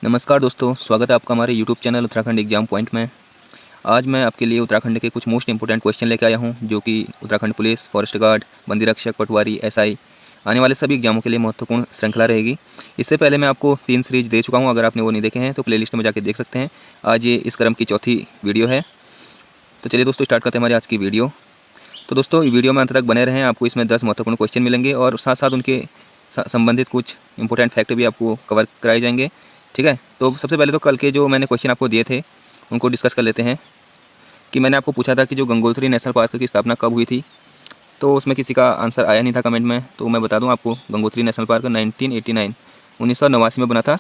नमस्कार दोस्तों, स्वागत है आपका हमारे YouTube channel Uttarakhand exam point में। आज मैं आपके लिए उत्तराखंड के कुछ मोस्ट इंपोर्टेंट क्वेश्चन लेकर आया हूं, जो कि उत्तराखंड पुलिस, फॉरेस्ट गार्ड, बंदी रक्षक, पटवारी, एसआई आने वाले सभी एग्जामों के लिए महत्वपूर्ण श्रृंखला रहेगी। इससे पहले मैं आपको 3 सीरीज दे चुका हूँ। अगर आपने वो नहीं देखे हैं तो प्लेलिस्ट में जाकर देख सकते हैं। आज ये इस क्रम की चौथी वीडियो है। तो चलिए दोस्तों, स्टार्ट करते हैं हमारी आज की वीडियो। तो दोस्तों, वीडियो में अंत तक बने रहें। आपको इसमें 10 महत्वपूर्ण क्वेश्चन मिलेंगे और साथ साथ उनके संबंधित कुछ इंपॉर्टेंट फैक्ट भी आपको कवर कराए जाएंगे। ठीक है, तो सबसे पहले तो कल के जो मैंने क्वेश्चन आपको दिए थे उनको डिस्कस कर लेते हैं। कि मैंने आपको पूछा था कि जो गंगोत्री नेशनल पार्क की स्थापना कब हुई थी, तो उसमें किसी का आंसर आया नहीं था कमेंट में। तो मैं बता दूं आपको, गंगोत्री नेशनल पार्क 1989 में बना था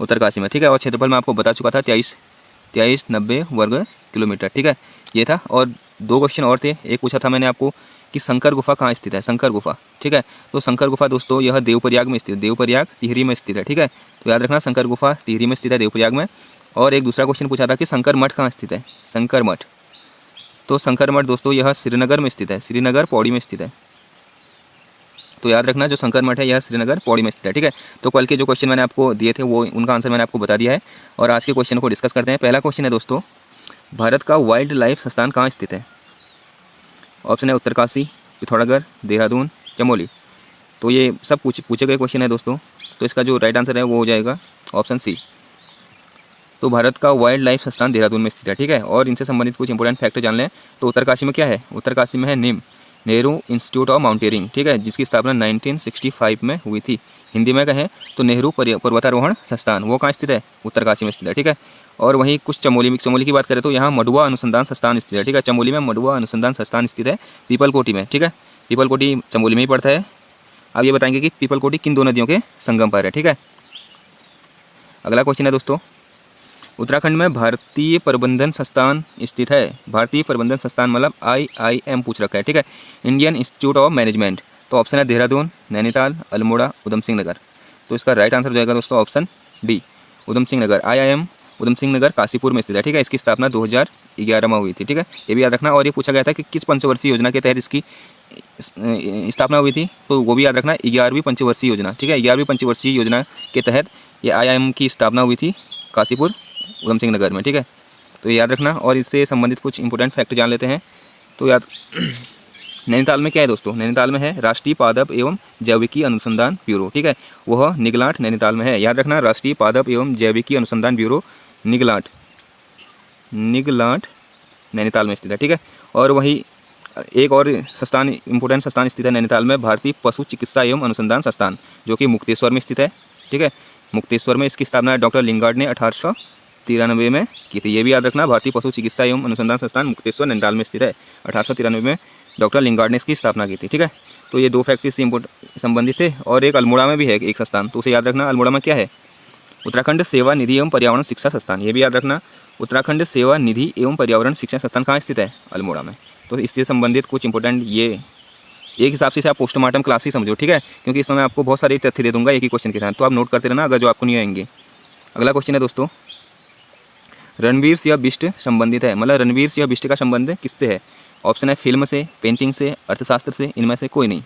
उत्तरकाशी में। ठीक है, और क्षेत्रफल मैं आपको बता चुका था 2390 वर्ग किलोमीटर। ठीक है, ये था। और 2 क्वेश्चन और थे। एक पूछा था मैंने आपको कि शंकर गुफा कहाँ स्थित है, शंकर गुफा। ठीक है, तो शंकर गुफा दोस्तों यह देवप्रयाग में स्थित है, देवप्रयाग टिहरी में स्थित है। ठीक है, तो याद रखना, शंकर गुफा टिहरी में स्थित है, देवप्रयाग में। और एक दूसरा क्वेश्चन पूछा था कि शंकर मठ कहाँ स्थित है, शंकर मठ। तो शंकर मठ दोस्तों यह श्रीनगर में स्थित है, श्रीनगर पौड़ी में स्थित है। तो याद रखना, जो शंकर मठ है यह श्रीनगर पौड़ी में स्थित है। ठीक है, तो कल के जो क्वेश्चन मैंने आपको दिए थे वो उनका आंसर मैंने आपको बता दिया है। और आज के क्वेश्चन को डिस्कस करते हैं। पहला क्वेश्चन है दोस्तों, भारत का वाइल्ड लाइफ संस्थान कहाँ स्थित है। ऑप्शन है उत्तरकाशी, पिथौरागढ़, देहरादून, चमोली। तो ये सब पूछे गए क्वेश्चन है दोस्तों। तो इसका जो राइट आंसर है वो हो जाएगा ऑप्शन सी। तो भारत का वाइल्ड लाइफ संस्थान देहरादून में स्थित है। ठीक है, और इनसे संबंधित कुछ इंपॉर्टेंट फैक्ट जान लें। तो उत्तरकाशी में क्या है, उत्तरकाशी में है निम, नेहरू इंस्टीट्यूट ऑफ माउंटेनियरिंग। ठीक है, जिसकी स्थापना 1965 में हुई थी। हिंदी में कहें तो नेहरू पर्वतारोहण संस्थान, वो कहाँ स्थित है, उत्तरकाशी में स्थित है। ठीक है, और वहीं कुछ चमोली की बात करें तो यहाँ मडुआ अनुसंधान संस्थान स्थित है। ठीक है, चमोली में मडुआ अनुसंधान संस्थान स्थित है, पीपलकोटी में। ठीक है, पीपलकोटी चमोली में ही पड़ता है। अब ये बताएंगे कि पीपलकोटी किन दो नदियों के संगम पर है। ठीक है, अगला क्वेश्चन है दोस्तों, उत्तराखंड में भारतीय प्रबंधन संस्थान स्थित है। भारतीय प्रबंधन संस्थान मतलब IIM पूछ रखा है। ठीक है, इंडियन इंस्टीट्यूट ऑफ मैनेजमेंट। तो ऑप्शन है देहरादून, नैनीताल, अल्मोड़ा, उधम सिंह नगर। तो इसका राइट आंसर हो जाएगा दोस्तों option D, Udham Singh Nagar. IIM Udham Singh Nagar Kashipur में स्थित है। ठीक है, इसकी स्थापना 2011 में हुई थी। ठीक है, ये भी याद रखना। और ये पूछा गया था कि किस पंचवर्षीय योजना के तहत इसकी स्थापना हुई थी, तो वो भी याद रखना, 11वीं पंचवर्षीय योजना। ठीक है, 11वीं पंचवर्षीय योजना के तहत ये IIM की स्थापना हुई थी काशीपुर उधम सिंह नगर में। ठीक है, तो ये याद रखना। और इससे संबंधित कुछ इंपॉर्टेंट फैक्ट जान लेते हैं। तो याद नैनीताल में क्या है दोस्तों, नैनीताल में है राष्ट्रीय पादप एवं जैविकी अनुसंधान ब्यूरो। ठीक है, वह निगलाट नैनीताल में है। याद रखना, राष्ट्रीय पादप एवं जैविकी अनुसंधान ब्यूरो निगलाट नैनीताल में स्थित है। ठीक है, और वही एक और संस्थान, इंपॉर्टेंट संस्थान स्थित है नैनीताल में, भारतीय पशु चिकित्सा एवं अनुसंधान संस्थान, जो कि मुक्तेश्वर में स्थित है। ठीक है, मुक्तेश्वर में इसकी स्थापना डॉक्टर लिंगार्ड ने 1893 में की थी। ये भी याद रखना, भारतीय पशु चिकित्सा एवं अनुसंधान संस्थान मुक्तेश्वर नैनीताल में स्थित है। 1893 में डॉक्टर लिंगार्ड ने इसकी स्थापना की थी। ठीक है, तो ये 2 फैक्ट इससे संबंधित थे। और एक अल्मोड़ा में भी है एक संस्थान, तो उसे याद रखना। अल्मोड़ा में क्या है, उत्तराखंड सेवा निधि एवं पर्यावरण शिक्षा संस्थान। ये भी याद रखना, उत्तराखंड सेवा निधि एवं पर्यावरण शिक्षा संस्थान कहाँ स्थित है, अल्मोड़ा में। तो इससे संबंधित कुछ इंपॉर्टेंट ये एक हिसाब से आप पोस्टमार्टम क्लास ही समझो। ठीक है, क्योंकि इसमें मैं आपको बहुत सारे तथ्य दे दूंगा एक ही क्वेश्चन के साथ, तो आप नोट करते रहना अगर जो आपको नहीं आएंगे। अगला क्वेश्चन है दोस्तों, रणवीर सिंह बिष्ट संबंधित है, मतलब रणवीर सिंह बिष्ट का संबंध किससे है। ऑप्शन है फिल्म से, पेंटिंग से, अर्थशास्त्र से, इनमें से कोई नहीं।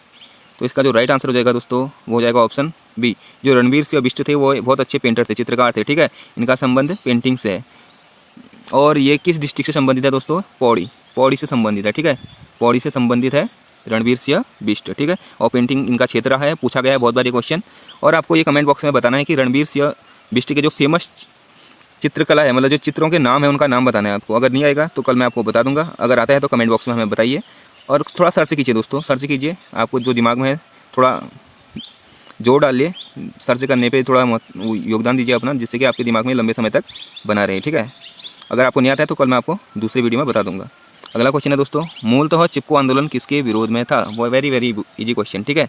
तो इसका जो राइट आंसर हो जाएगा दोस्तों वो हो जाएगा ऑप्शन बी। जो रणवीर सिंह बिष्ट थे वो बहुत अच्छे पेंटर थे, चित्रकार थे। ठीक है, इनका संबंध पेंटिंग से है। और ये किस डिस्ट्रिक्ट से संबंधित है दोस्तों, पौड़ी से संबंधित है। ठीक है, पौड़ी से संबंधित है रणवीर सिंह बिष्ट। ठीक है, और पेंटिंग इनका क्षेत्र रहा है, पूछा गया है बहुत बार ये क्वेश्चन। और आपको ये कमेंट बॉक्स में बताना है कि रणवीर सिंह बिष्ट के जो फेमस चित्रकला है, मतलब जो चित्रों के नाम है उनका नाम बताना है आपको। अगर नहीं आएगा तो कल मैं आपको बता दूंगा, अगर आता है तो कमेंट बॉक्स में हमें बताइए। और थोड़ा सर्च कीजिए दोस्तों, सर्च कीजिए, आपको जो दिमाग में है थोड़ा जोर डालिए, सर्च करने पे थोड़ा योगदान दीजिए अपना, जिससे कि आपके दिमाग में लंबे समय तक बना रहे। ठीक है, अगर आपको नहीं आता है तो कल मैं आपको दूसरी वीडियो में बता दूंगा। अगला क्वेश्चन है दोस्तों, मूलतः चिपको आंदोलन किसके विरोध में था। वो वेरी इजी क्वेश्चन। ठीक है,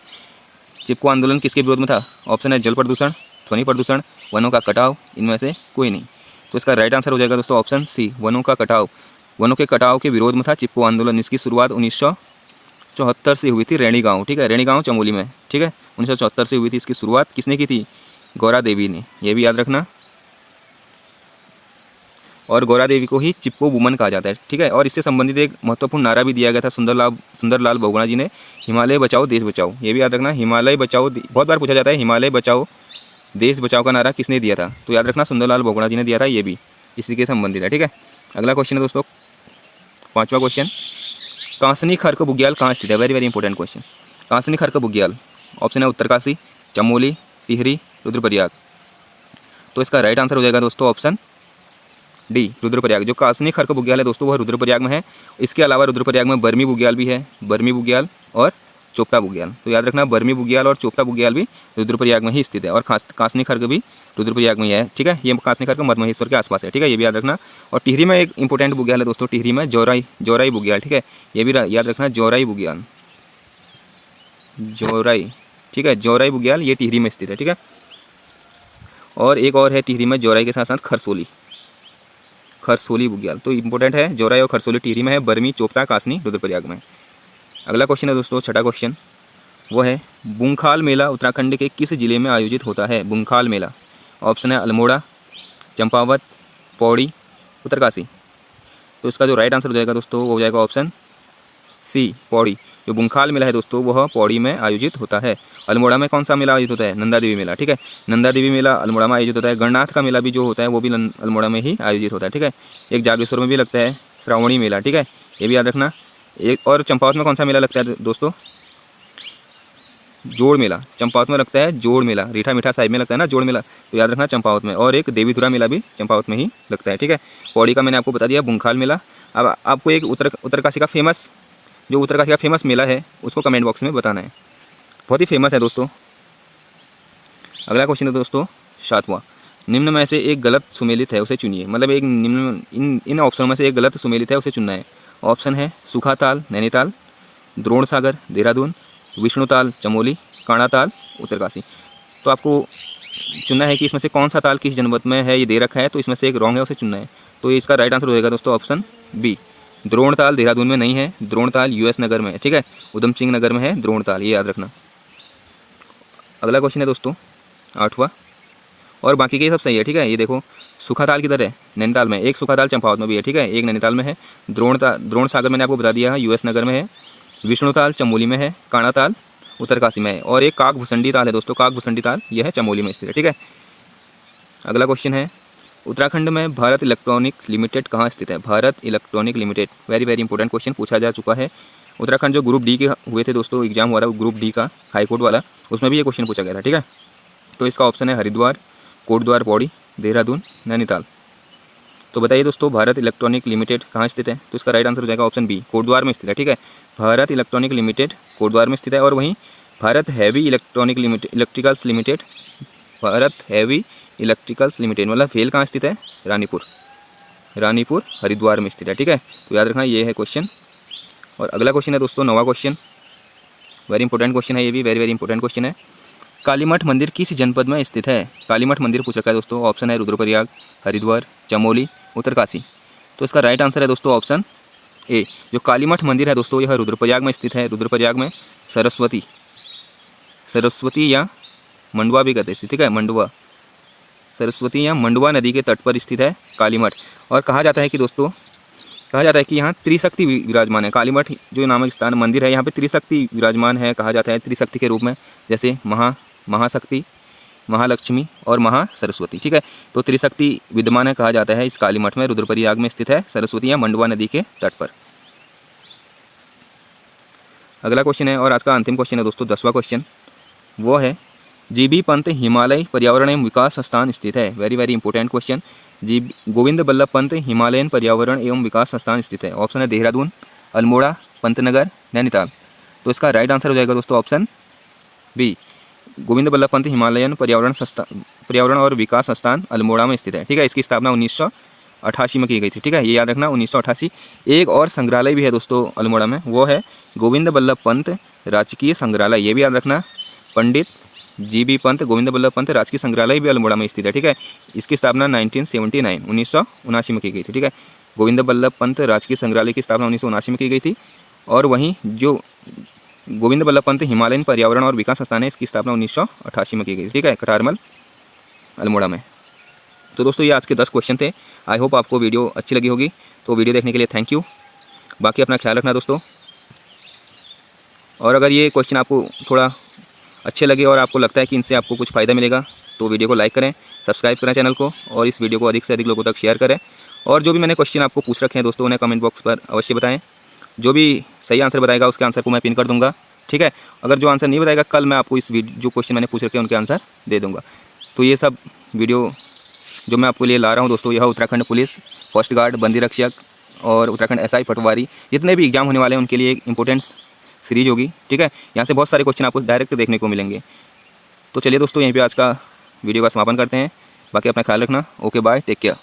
चिपको आंदोलन किसके विरोध में था। ऑप्शन है जल प्रदूषण, ध्वनि प्रदूषण, वनों का कटाव, इनमें से कोई नहीं। तो इसका राइट आंसर हो जाएगा दोस्तों ऑप्शन सी, वनों का कटाव। वनों के कटाव के विरोध में था चिपको आंदोलन। इसकी शुरुआत 1974 से हुई थी रैणी गाँव। ठीक है, रैणी गाँव चमोली में। ठीक है, 1974 से हुई थी। इसकी शुरुआत किसने की थी, गौरा देवी ने, ये भी याद रखना। और गौरा देवी को ही चिप्को वुमन कहा जाता है। ठीक है, और इससे संबंधित एक महत्वपूर्ण नारा भी दिया गया था सुंदरलाल बहुगुणा जी ने, हिमालय बचाओ देश बचाओ। ये भी याद रखना, हिमालय बचाओ, बहुत बार पूछा जाता है हिमालय बचाओ देश बचाओ का नारा किसने दिया था? तो याद रखना सुंदरलाल बोगड़ा जी ने दिया था, ये भी इसी के संबंधित है। ठीक है, अगला क्वेश्चन है दोस्तों, 5वां क्वेश्चन, कांसनी खर्क बुग्याल कहाँ स्थित है? Very very important question. कांसनी खर्क बुग्याल, ऑप्शन है उत्तरकाशी, चमोली, टिहरी, रुद्रप्रयाग। तो इसका राइट आंसर हो जाएगा दोस्तों ऑप्शन डी, रुद्रप्रयाग। जो कांसनी खर्क बुग्याल है दोस्तों वह रुद्रप्रयाग में है। इसके अलावा रुद्रप्रयाग में बर्मी बुग्याल भी है, बर्मी बुग्याल और चोपटा बुग्याल। तो याद रखना बर्मी बुग्याल और चोपटा बुग्याल भी रुद्रप्रयाग में ही स्थित है, और कांसनी खर्क भी रुद्रप्रयाग में ही है। ठीक है, ये कांसनी खर्क मधमहेश्वर के आसपास है। ठीक है, ये भी याद रखना। और टिहरी में एक इंपॉर्टेंट बुग्याल है दोस्तों, टिहरी में जौराई बुग्याल। ठीक है, ये भी याद रखना, जौराई बुग्याल, जौराई। ठीक है, जौराई बुग्याल ये टिहरी में स्थित है। ठीक है, और एक और है टिहरी में जौराई के साथ साथ खरसोली बुग्याल। तो इंपॉर्टेंट है, जौराई और खरसोली टिहरी में है, बर्मी, चोपटा, कासनी रुद्रप्रयाग में। अगला क्वेश्चन है दोस्तों, छठा क्वेश्चन, वो है बुंखाल मेला उत्तराखंड के किस जिले में आयोजित होता है? बुंखाल मेला, ऑप्शन है अल्मोड़ा, चंपावत, पौड़ी, उत्तरकाशी। तो इसका जो राइट आंसर हो जाएगा दोस्तों वो हो जाएगा ऑप्शन सी, पौड़ी। जो बुंखाल मेला है दोस्तों वह पौड़ी में आयोजित होता है। अल्मोड़ा में कौन सा मेला आयोजित होता है? नंदा देवी मेला। ठीक है, नंदा देवी मेला अल्मोड़ा में आयोजित होता है। गणनाथ का मेला भी जो होता है वो भी अल्मोड़ा में ही आयोजित होता है। ठीक है, एक जागेश्वर में भी लगता है श्रावणी मेला। ठीक है, ये भी याद रखना। एक और चंपावत में कौन सा मेला लगता है दोस्तों? जोड़ मेला। चंपावत में लगता है जोड़ मेला, रीठा मीठा साहिब में लगता है ना जोड़ मेला, तो याद रखना चंपावत में। और एक देवीधुरा मेला भी चंपावत में ही लगता है। ठीक है, पौड़ी का मैंने आपको बता दिया, बुंखाल मेला। अब आपको एक उत्तरकाशी का फेमस मेला है उसको कमेंट बॉक्स में बताना है, बहुत ही फेमस है दोस्तों। अगला क्वेश्चन है दोस्तों, 7वां, निम्न में से एक गलत सुमेलित है उसे चुनिए। मतलब एक निम्न इन ऑप्शनों में से एक गलत सुमेलित है उसे चुनना है। ऑप्शन है सूखाताल नैनीताल, द्रोण सागर देहरादून, विष्णुताल चमोली, काणाताल उत्तरकाशी। तो आपको चुनना है कि इसमें से कौन सा ताल किस जनपद में है, ये दे रखा है, तो इसमें से एक रॉन्ग है उसे चुनना है। तो ये इसका राइट आंसर हो जाएगा दोस्तों ऑप्शन बी, द्रोणताल देहरादून में नहीं है, द्रोणताल यूएस नगर में है। ठीक है, उधम सिंह नगर में है द्रोणताल, ये याद रखना। अगला क्वेश्चन है दोस्तों 8वां, और बाकी के सब सही है। ठीक है, ये देखो सूखाताल किधर है? नैनीताल में। एक सूखाताल चंपावत में भी है। ठीक है, एक नैनीताल में है। द्रोण सागर मैंने आपको बता दिया है यूएस नगर में है। विष्णुताल चमोली में है, काणाताल उत्तरकाशी में है, और एक काकभुसंडी ताल है दोस्तों, काकभुसंडी ताल यह है चमोली में स्थित है। ठीक है, अगला क्वेश्चन है, उत्तराखंड में भारत इलेक्ट्रॉनिक लिमिटेड कहाँ स्थित है? Bharat electronic limited, very very important question पूछा जा चुका है। उत्तराखंड जो ग्रुप डी के हुए थे दोस्तों, एग्जाम हुआ था ग्रुप डी का हाईकोर्ट वाला, उसमें भी ये क्वेश्चन पूछा गया था। ठीक है, तो इसका ऑप्शन है हरिद्वार, कोटद्वार, पौड़ी, देहरादून, नैनीताल। तो बताइए दोस्तों भारत इलेक्ट्रॉनिक लिमिटेड कहाँ स्थित है? तो इसका राइट आंसर हो जाएगा ऑप्शन बी, कोटद्वार में स्थित है। ठीक है, भारत इलेक्ट्रॉनिक लिमिटेड कोटद्वार में स्थित है। और वहीं Bharat heavy electricals limited, Bharat heavy electricals limited मतलब फेल कहाँ स्थित है? रानीपुर हरिद्वार में स्थित है। ठीक है, तो याद रखना ये है क्वेश्चन। और अगला क्वेश्चन है दोस्तों 9वां क्वेश्चन, वेरी इंपॉर्टेंट क्वेश्चन है, ये भी वेरी वेरी इंपॉर्टेंट क्वेश्चन है। कालीमठ मंदिर किस जनपद में स्थित है? कालीमठ मंदिर पूछ रखा है दोस्तों, ऑप्शन है रुद्रप्रयाग, हरिद्वार, चमोली, उत्तरकाशी। तो इसका राइट आंसर है दोस्तों ऑप्शन ए, जो कालीमठ मंदिर है दोस्तों यह रुद्रप्रयाग में स्थित है। रुद्रप्रयाग में सरस्वती या मंडवा भी कहते हैं। ठीक है, मंडवा, सरस्वती या मंडवा नदी के तट पर स्थित है कालीमठ। और कहा जाता है कि यहाँ त्रिशक्ति विराजमान है। कालीमठ जो नामक स्थान मंदिर है यहाँ पे त्रिशक्ति विराजमान है, कहा जाता है त्रिशक्ति के रूप में, जैसे महाशक्ति, महालक्ष्मी और महासरस्वती। ठीक है, तो त्रिशक्ति विद्यमान है कहा जाता है इस कालीमठ में, रुद्रप्रयाग में स्थित है, सरस्वती या मंडवा नदी के तट पर। अगला क्वेश्चन है और आज का अंतिम क्वेश्चन है दोस्तों 10वां क्वेश्चन, वो है जीबी पंत हिमालय पर्यावरण एवं विकास संस्थान स्थित है। Very very important question. Govind Ballabh Pant Himalayan पर्यावरण एवं विकास संस्थान स्थित है। ऑप्शन है देहरादून, अल्मोड़ा, पंतनगर, नैनीताल। तो इसका राइट आंसर हो जाएगा दोस्तों option B, Govind Ballabh Pant Himalayan पर्यावरण और विकास संस्थान अल्मोड़ा में स्थित है। ठीक है, इसकी स्थापना 1988 में की गई थी। ठीक है, ये याद रखना 1988। एक और संग्रहालय भी है दोस्तों अल्मोड़ा में, वो है गोविंद बल्लभ पंत राजकीय संग्रहालय, ये भी याद रखना। पंडित जीबी पंत गोविंद बल्लभ पंत राजकीय संग्रहालय भी अल्मोड़ा में स्थित है। ठीक है, इसकी स्थापना 1979 में की गई थी। ठीक है, गोविंद बल्लभ पंत राजकीय संग्रहालय की स्थापना 1979 में की गई थी। और वहीं जो गोविंद बल्लभ पंत हिमालयन पर्यावरण और विकास संस्थान है इसकी स्थापना 1988 में की गई थी। ठीक है, कटारमल अल्मोड़ा में। तो दोस्तों ये आज के 10 क्वेश्चन थे। आई होप आपको वीडियो अच्छी लगी होगी। तो वीडियो देखने के लिए थैंक यू। बाकी अपना ख्याल रखना दोस्तों। और अगर ये क्वेश्चन आपको थोड़ा अच्छे लगे और आपको लगता है कि इनसे आपको कुछ फ़ायदा मिलेगा तो वीडियो को लाइक करें, सब्सक्राइब करें चैनल को और इस वीडियो को अधिक से अधिक लोगों तक शेयर करें। और जो भी मैंने क्वेश्चन आपको पूछ रखे हैं दोस्तों, उन्हें कमेंट बॉक्स पर अवश्य बताएं। जो भी सही आंसर बताएगा उसके आंसर को मैं पिन कर दूंगा, ठीक है। अगर जो आंसर नहीं बताएगा, कल मैं आपको इस वीडियो जो क्वेश्चन मैंने पूछ रखे हैं उनके आंसर दे दूँगा। तो ये सब वीडियो जो मैं आपको लिए ला रहा हूँ दोस्तों, यह उत्तराखंड पुलिस, कोस्ट गार्ड, बंदी रक्षक और उत्तराखंड एसआई, पटवारी, जितने भी एग्जाम होने वाले हैं उनके लिए एक इंपॉर्टेंट सीरीज होगी, ठीक है। यहाँ से बहुत सारे क्वेश्चन आपको डायरेक्ट देखने को मिलेंगे। तो चलिए दोस्तों, यहीं पे आज का वीडियो का समापन करते हैं। बाकी अपना ख्याल रखना। Okay bye, take care.